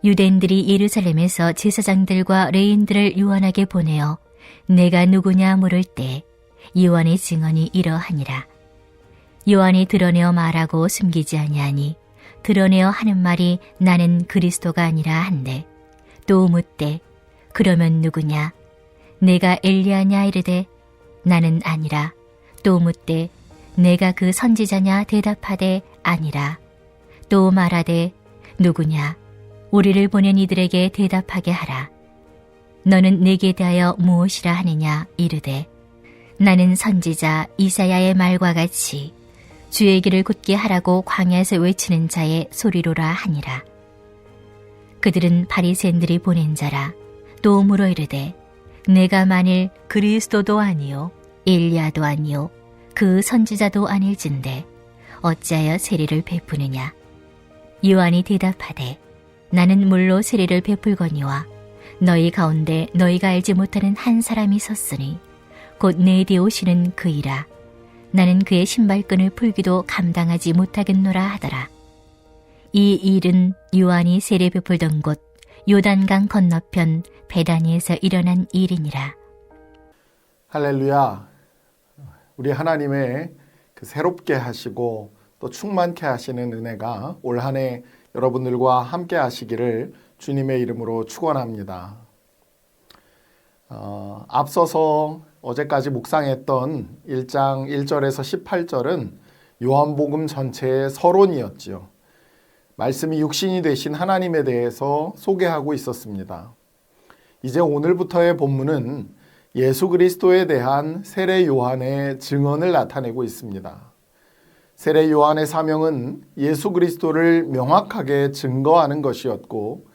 유대인들이 예루살렘에서 제사장들과 레인들을 요한에게 보내어 내가 누구냐 물을 때 요한의 증언이 이러하니라. 요한이 드러내어 말하고 숨기지 아니하니 드러내어 하는 말이 나는 그리스도가 아니라 한데, 또 묻되 그러면 누구냐? 내가 엘리야냐 이르되 나는 아니라. 또 묻되 내가 그 선지자냐 대답하되 아니라. 또 말하되 누구냐? 우리를 보낸 이들에게 대답하게 하라. 너는 내게 대하여 무엇이라 하느냐 이르되 나는 선지자 이사야의 말과 같이 주의 길을 곧게 하라고 광야에서 외치는 자의 소리로라 하니라. 그들은 바리새인들이 보낸 자라. 또 물어 이르되 내가 만일 그리스도도 아니요 엘리야도 아니요 그 선지자도 아닐진데 어찌하여 세례를 베푸느냐? 요한이 대답하되 나는 물로 세례를 베풀거니와 너희 가운데 너희가 알지 못하는 한 사람이 섰으니 곧 내 뒤에 오시는 그이라. 나는 그의 신발끈을 풀기도 감당하지 못하겠노라 하더라. 이 일은 요한이 세례 베풀던 곳 요단강 건너편 베다니에서 일어난 일이니라. 할렐루야. 우리 하나님의 그 새롭게 하시고 또 충만케 하시는 은혜가 올 한 해 여러분들과 함께 하시기를 주님의 이름으로 축원합니다. 앞서서 어제까지 묵상했던 1장 1절에서 18절은 요한복음 전체의 서론이었지요. 말씀이 육신이 되신 하나님에 대해서 소개하고 있었습니다. 이제 오늘부터의 본문은 예수 그리스도에 대한 세례 요한의 증언을 나타내고 있습니다. 세례 요한의 사명은 예수 그리스도를 명확하게 증거하는 것이었고,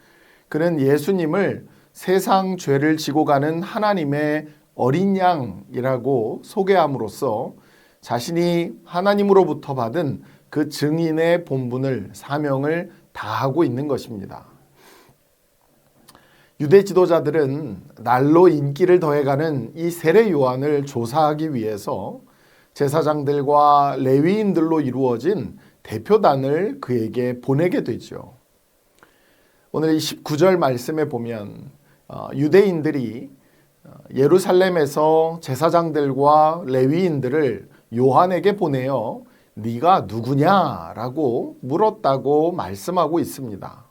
그는 예수님을 세상 죄를 지고 가는 하나님의 어린 양이라고 소개함으로써 자신이 하나님으로부터 받은 그 증인의 본분을, 사명을 다하고 있는 것입니다. 유대 지도자들은 날로 인기를 더해가는 이 세례 요한을 조사하기 위해서 제사장들과 레위인들로 이루어진 대표단을 그에게 보내게 되죠. 오늘 19절 말씀에 보면 유대인들이 예루살렘에서 제사장들과 레위인들을 요한에게 보내어 네가 누구냐라고 물었다고 말씀하고 있습니다.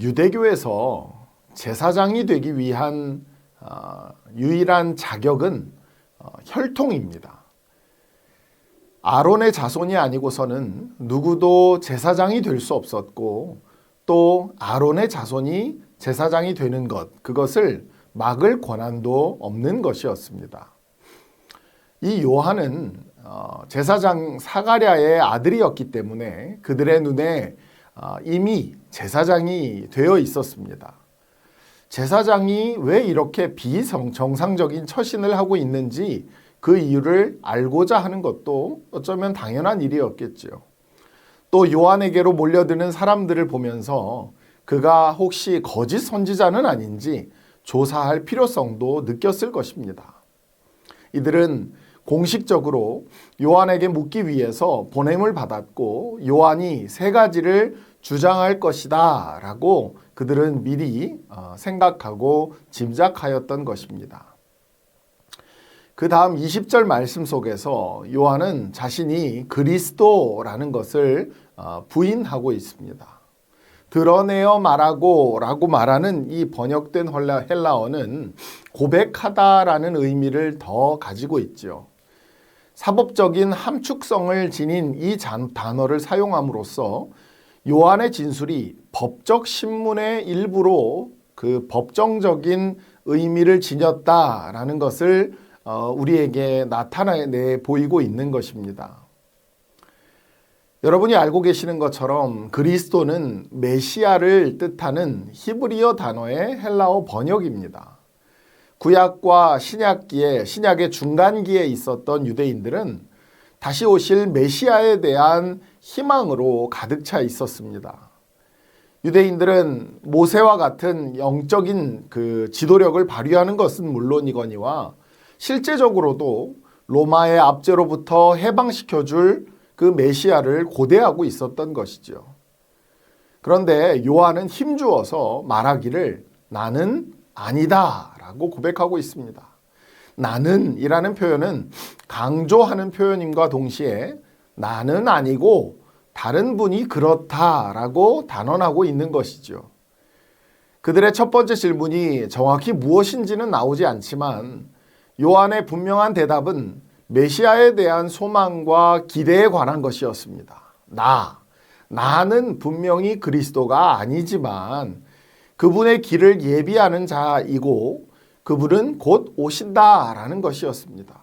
유대교에서 제사장이 되기 위한 유일한 자격은 혈통입니다. 아론의 자손이 아니고서는 누구도 제사장이 될 수 없었고, 또 아론의 자손이 제사장이 되는 것, 그것을 막을 권한도 없는 것이었습니다. 이 요한은 제사장 사가랴의 아들이었기 때문에 그들의 눈에 이미 제사장이 되어 있었습니다. 제사장이 왜 이렇게 비정상적인 처신을 하고 있는지 그 이유를 알고자 하는 것도 어쩌면 당연한 일이었겠죠. 또 요한에게로 몰려드는 사람들을 보면서 그가 혹시 거짓 선지자는 아닌지 조사할 필요성도 느꼈을 것입니다. 이들은 공식적으로 요한에게 묻기 위해서 보냄을 받았고, 요한이 세 가지를 주장할 것이다 라고 그들은 미리 생각하고 짐작하였던 것입니다. 그 다음 20절 말씀 속에서 요한은 자신이 그리스도라는 것을 부인하고 있습니다. 드러내어 말하고 라고 말하는 이 번역된 헬라어는 고백하다라는 의미를 더 가지고 있죠. 사법적인 함축성을 지닌 이 단어를 사용함으로써 요한의 진술이 법적 신문의 일부로 그 법정적인 의미를 지녔다라는 것을 우리에게 나타내 보이고 있는 것입니다. 여러분이 알고 계시는 것처럼 그리스도는 메시아를 뜻하는 히브리어 단어의 헬라어 번역입니다. 구약과 신약의 중간기에 있었던 유대인들은 다시 오실 메시아에 대한 희망으로 가득 차 있었습니다. 유대인들은 모세와 같은 영적인 그 지도력을 발휘하는 것은 물론이거니와 실제적으로도 로마의 압제로부터 해방시켜줄 그 메시아를 고대하고 있었던 것이죠. 그런데 요한은 힘주어서 말하기를 나는 아니다 라고 고백하고 있습니다. 나는 이라는 표현은 강조하는 표현임과 동시에 나는 아니고 다른 분이 그렇다라고 단언하고 있는 것이죠. 그들의 첫 번째 질문이 정확히 무엇인지는 나오지 않지만 요한의 분명한 대답은 메시아에 대한 소망과 기대에 관한 것이었습니다. 나는 분명히 그리스도가 아니지만 그분의 길을 예비하는 자이고 그분은 곧 오신다라는 것이었습니다.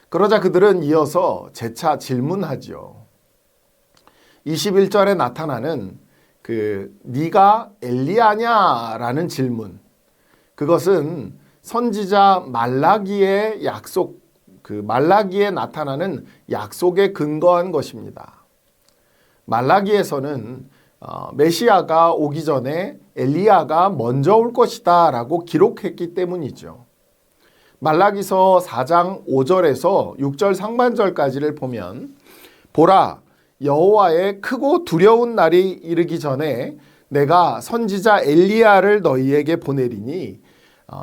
그러자 그들은 이어서 재차 질문하지요. 21절에 나타나는 네가 엘리야냐라는 질문. 그것은 선지자 말라기의 약속, 말라기에 나타나는 약속에 근거한 것입니다. 말라기에서는 메시아가 오기 전에 엘리야가 먼저 올 것이다 라고 기록했기 때문이죠. 말라기서 4장 5절에서 6절 상반절까지를 보면 보라, 여호와의 크고 두려운 날이 이르기 전에 내가 선지자 엘리야를 너희에게 보내리니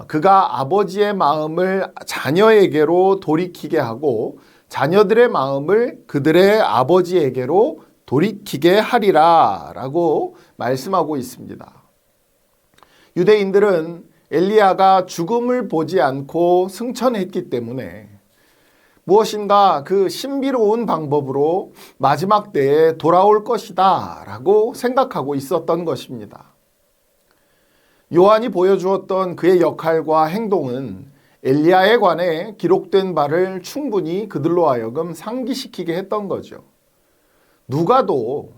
그가 아버지의 마음을 자녀에게로 돌이키게 하고 자녀들의 마음을 그들의 아버지에게로 돌이키게 하리라 라고 말씀하고 있습니다. 유대인들은 엘리야가 죽음을 보지 않고 승천했기 때문에 무엇인가 그 신비로운 방법으로 마지막 때에 돌아올 것이다 라고 생각하고 있었던 것입니다. 요한이 보여주었던 그의 역할과 행동은 엘리야에 관해 기록된 바를 충분히 그들로 하여금 상기시키게 했던 거죠. 누가도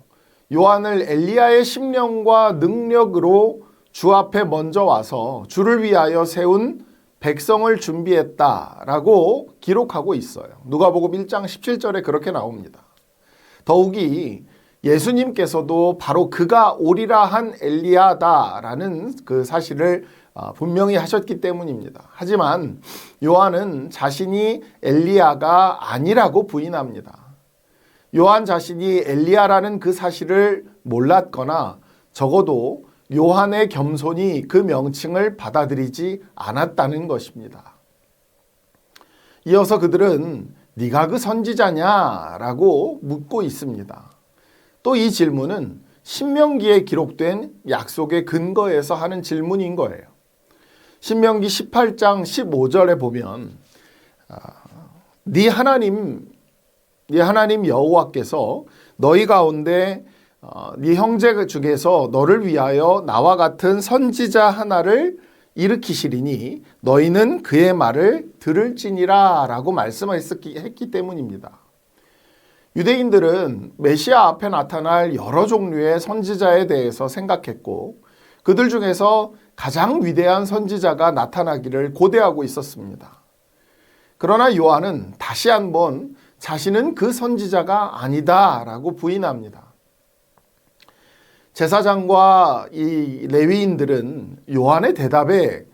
요한을 엘리야의 심령과 능력으로 주 앞에 먼저 와서 주를 위하여 세운 백성을 준비했다라고 기록하고 있어요. 누가복음 1장 17절에 그렇게 나옵니다. 더욱이 예수님께서도 바로 그가 오리라 한 엘리야다라는 그 사실을 분명히 하셨기 때문입니다. 하지만 요한은 자신이 엘리야가 아니라고 부인합니다. 요한 자신이 엘리야라는 그 사실을 몰랐거나 적어도 요한의 겸손이 그 명칭을 받아들이지 않았다는 것입니다. 이어서 그들은 네가 그 선지자냐라고 묻고 있습니다. 또 이 질문은 신명기에 기록된 약속의 근거에서 하는 질문인 거예요. 신명기 18장 15절에 보면 네 하나님 여호와께서 너희 가운데 네 형제 중에서 너를 위하여 나와 같은 선지자 하나를 일으키시리니 너희는 그의 말을 들을지니라 라고 말씀했기 때문입니다. 유대인들은 메시아 앞에 나타날 여러 종류의 선지자에 대해서 생각했고 그들 중에서 가장 위대한 선지자가 나타나기를 고대하고 있었습니다. 그러나 요한은 다시 한번 자신은 그 선지자가 아니다라고 부인합니다. 제사장과 이 레위인들은 요한의 대답에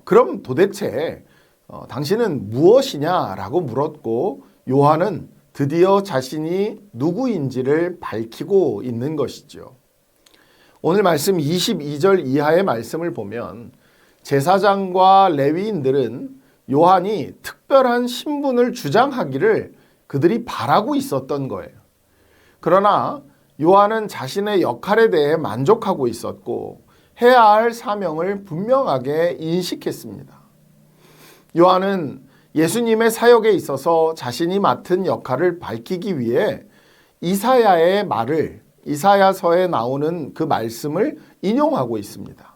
그럼 도대체 당신은 무엇이냐라고 물었고 요한은 드디어 자신이 누구인지를 밝히고 있는 것이죠. 오늘 말씀 22절 이하의 말씀을 보면 제사장과 레위인들은 요한이 특별한 신분을 주장하기를 그들이 바라고 있었던 거예요. 그러나 요한은 자신의 역할에 대해 만족하고 있었고 해야 할 사명을 분명하게 인식했습니다. 요한은 예수님의 사역에 있어서 자신이 맡은 역할을 밝히기 위해 이사야서에 나오는 그 말씀을 인용하고 있습니다.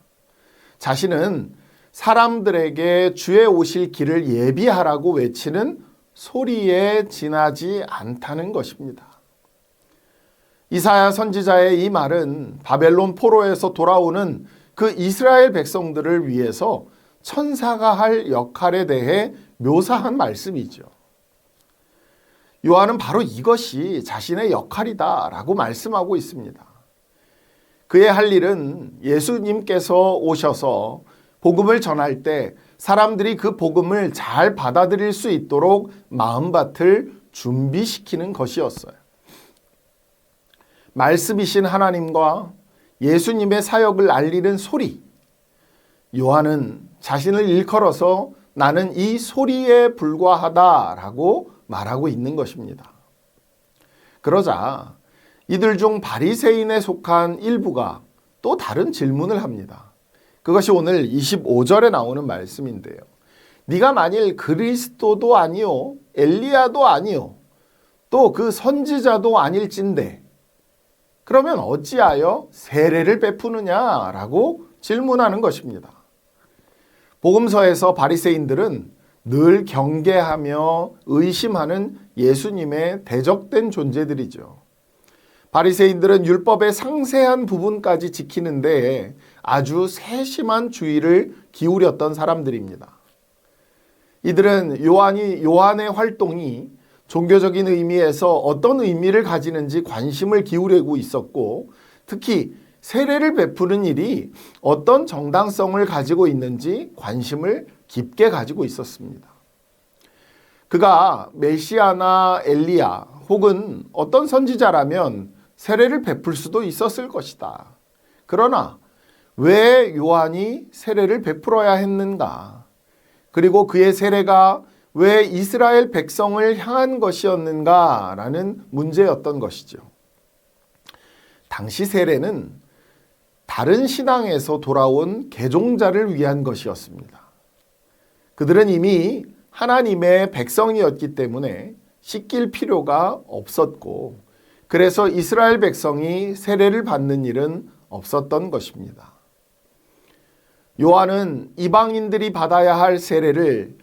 자신은 사람들에게 주의 오실 길을 예비하라고 외치는 소리에 지나지 않다는 것입니다. 이사야 선지자의 이 말은 바벨론 포로에서 돌아오는 그 이스라엘 백성들을 위해서 천사가 할 역할에 대해 묘사한 말씀이죠. 요한은 바로 이것이 자신의 역할이다라고 말씀하고 있습니다. 그의 할 일은 예수님께서 오셔서 복음을 전할 때 사람들이 그 복음을 잘 받아들일 수 있도록 마음밭을 준비시키는 것이었어요. 말씀이신 하나님과 예수님의 사역을 알리는 소리. 요한은 자신을 일컬어서 나는 이 소리에 불과하다라고 말하고 있는 것입니다. 그러자 이들 중 바리새인에 속한 일부가 또 다른 질문을 합니다. 그것이 오늘 25절에 나오는 말씀인데요. 네가 만일 그리스도도 아니요 엘리야도 아니요 또 그 선지자도 아닐진데 그러면 어찌하여 세례를 베푸느냐라고 질문하는 것입니다. 복음서에서 바리새인들은 늘 경계하며 의심하는 예수님의 대적된 존재들이죠. 바리새인들은 율법의 상세한 부분까지 지키는 데에 아주 세심한 주의를 기울였던 사람들입니다. 이들은 요한의 활동이 종교적인 의미에서 어떤 의미를 가지는지 관심을 기울이고 있었고 특히 세례를 베푸는 일이 어떤 정당성을 가지고 있는지 관심을 깊게 가지고 있었습니다. 그가 메시아나 엘리야 혹은 어떤 선지자라면 세례를 베풀 수도 있었을 것이다. 그러나 왜 요한이 세례를 베풀어야 했는가? 그리고 그의 세례가 왜 이스라엘 백성을 향한 것이었는가라는 문제였던 것이죠. 당시 세례는 다른 신앙에서 돌아온 개종자를 위한 것이었습니다. 그들은 이미 하나님의 백성이었기 때문에 씻길 필요가 없었고, 그래서 이스라엘 백성이 세례를 받는 일은 없었던 것입니다. 요한은 이방인들이 받아야 할 세례를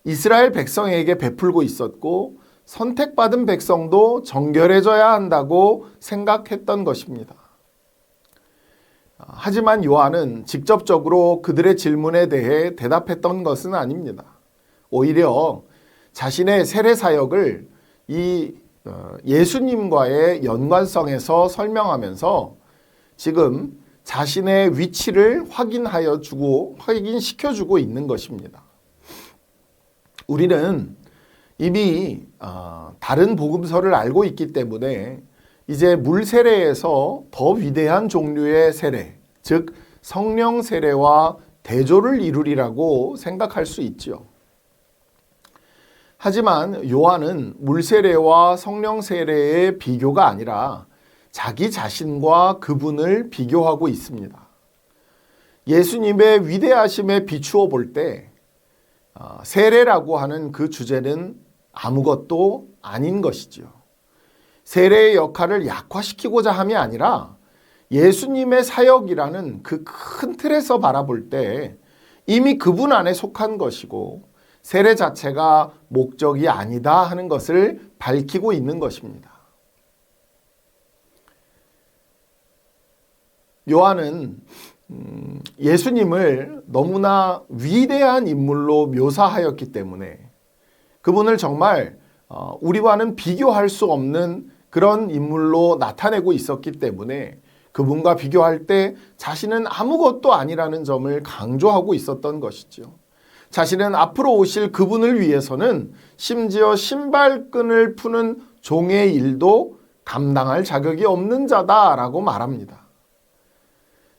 이스라엘 백성에게 베풀고 있었고, 선택받은 백성도 정결해져야 한다고 생각했던 것입니다. 하지만 요한은 직접적으로 그들의 질문에 대해 대답했던 것은 아닙니다. 오히려 자신의 세례 사역을 이 예수님과의 연관성에서 설명하면서 지금 자신의 위치를 확인시켜주고 있는 것입니다. 우리는 이미 다른 복음서를 알고 있기 때문에 이제 물 세례에서 더 위대한 종류의 세례, 즉 성령 세례와 대조를 이루리라고 생각할 수 있죠. 하지만 요한은 물 세례와 성령 세례의 비교가 아니라 자기 자신과 그분을 비교하고 있습니다. 예수님의 위대하심에 비추어 볼 때 세례라고 하는 그 주제는 아무것도 아닌 것이죠. 세례의 역할을 약화시키고자 함이 아니라 예수님의 사역이라는 그 큰 틀에서 바라볼 때 이미 그분 안에 속한 것이고, 세례 자체가 목적이 아니다 하는 것을 밝히고 있는 것입니다. 요한은 예수님을 너무나 위대한 인물로 묘사하였기 때문에 그분을 정말 우리와는 비교할 수 없는 그런 인물로 나타내고 있었기 때문에 그분과 비교할 때 자신은 아무것도 아니라는 점을 강조하고 있었던 것이죠. 자신은 앞으로 오실 그분을 위해서는 심지어 신발끈을 푸는 종의 일도 감당할 자격이 없는 자다라고 말합니다.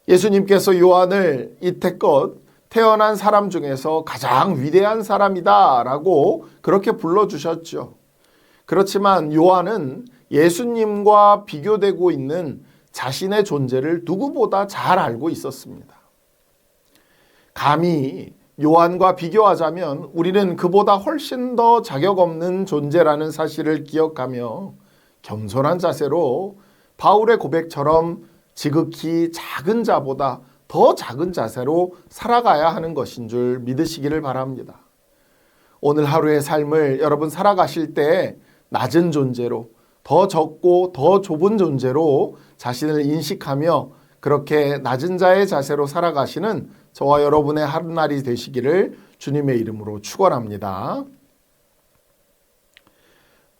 예수님께서 요한을 이태껏 태어난 사람 중에서 가장 위대한 사람이다라고 그렇게 불러주셨죠. 그렇지만 요한은 예수님과 비교되고 있는 자신의 존재를 누구보다 잘 알고 있었습니다. 감히 요한과 비교하자면 우리는 그보다 훨씬 더 자격 없는 존재라는 사실을 기억하며 겸손한 자세로 바울의 고백처럼 지극히 작은 자보다 더 작은 자세로 살아가야 하는 것인 줄 믿으시기를 바랍니다. 오늘 하루의 삶을 여러분 살아가실 때 낮은 존재로, 더 적고 더 좁은 존재로 자신을 인식하며 그렇게 낮은 자의 자세로 살아가시는 저와 여러분의 하루날이 되시기를 주님의 이름으로 축원합니다.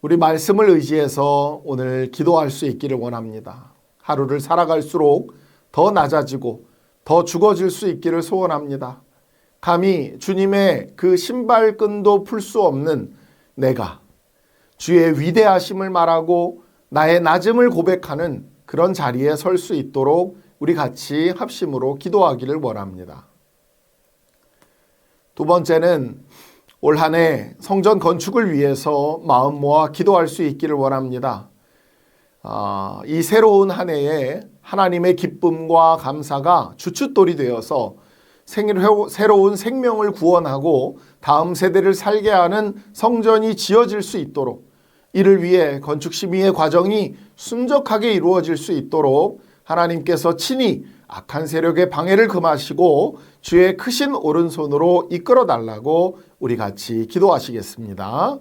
우리 말씀을 의지해서 오늘 기도할 수 있기를 원합니다. 하루를 살아갈수록 더 낮아지고 더 죽어질 수 있기를 소원합니다. 감히 주님의 그 신발끈도 풀 수 없는 내가 주의 위대하심을 말하고 나의 낮음을 고백하는 그런 자리에 설 수 있도록 우리 같이 합심으로 기도하기를 원합니다. 두 번째는 올 한 해 성전 건축을 위해서 마음 모아 기도할 수 있기를 원합니다. 이 새로운 한 해에 하나님의 기쁨과 감사가 주춧돌이 되어서 새로운 생명을 구원하고 다음 세대를 살게 하는 성전이 지어질 수 있도록, 이를 위해 건축 심의의 과정이 순적하게 이루어질 수 있도록 하나님께서 친히 악한 세력의 방해를 금하시고 주의 크신 오른손으로 이끌어 달라고 우리 같이 기도하시겠습니다.